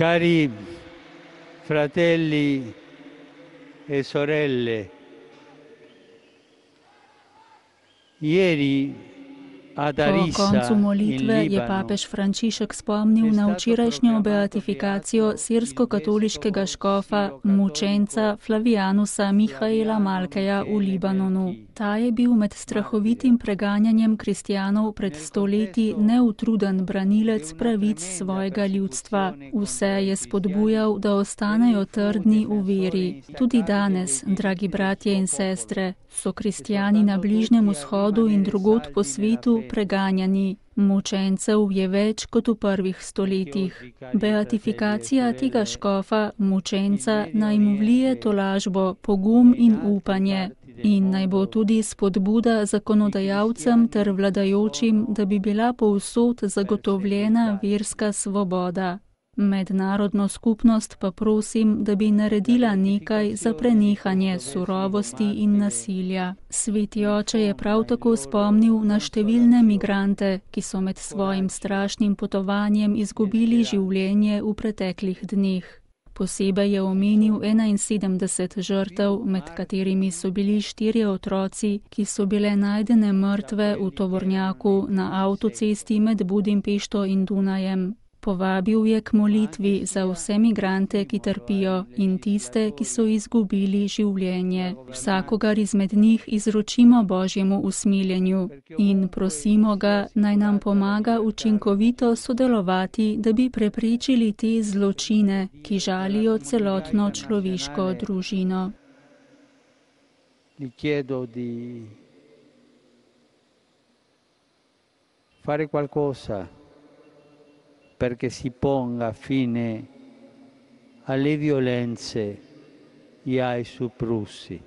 Cari fratelli e sorelle, ieri ad Po koncu Arissa in molitve je Libano papež Frančišek spomnil na včerajšnjo beatifikacijo sirsko-katoliškega škofa mučenca Flavianusa Mihaela Malkeja v Libanonu. Ta je bil med strahovitim preganjanjem kristjanov pred stoletji neutruden branilec pravic svojega ljudstva. Vse je spodbujal, da ostanejo trdni v veri. Tudi danes, dragi bratje in sestre, so kristjani na Bližnjem vzhodu in drugod po svetu preganjani. Mučencev je več kot v prvih stoletjih. Beatifikacija tega škofa, mučenca, naj mu vlije tolažbo, pogum in upanje. In naj bo tudi spodbuda zakonodajalcem ter vladajočim, da bi bila povsod zagotovljena verska svoboda. Mednarodno skupnost pa prosim, da bi naredila nekaj za prenehanje surovosti in nasilja. Sveti oče je prav tako spomnil na številne migrante, ki so med svojim strašnim potovanjem izgubili življenje v preteklih dneh. Posebej je omenil 71 žrtev, med katerimi so bili 4 otroci, ki so bile najdene mrtve v tovornjaku na avtocesti med Budimpešto in Dunajem. Povabil je k molitvi za vse migrante, ki trpijo, in tiste, ki so izgubili življenje. Vsakogar izmed njih izročimo Božjemu usmiljenju in prosimo ga, naj nam pomaga učinkovito sodelovati, da bi preprečili te zločine, ki žalijo celotno človeško družino. Gli chiedo di fare qualcosa perché si ponga fine alle violenze e ai soprusi.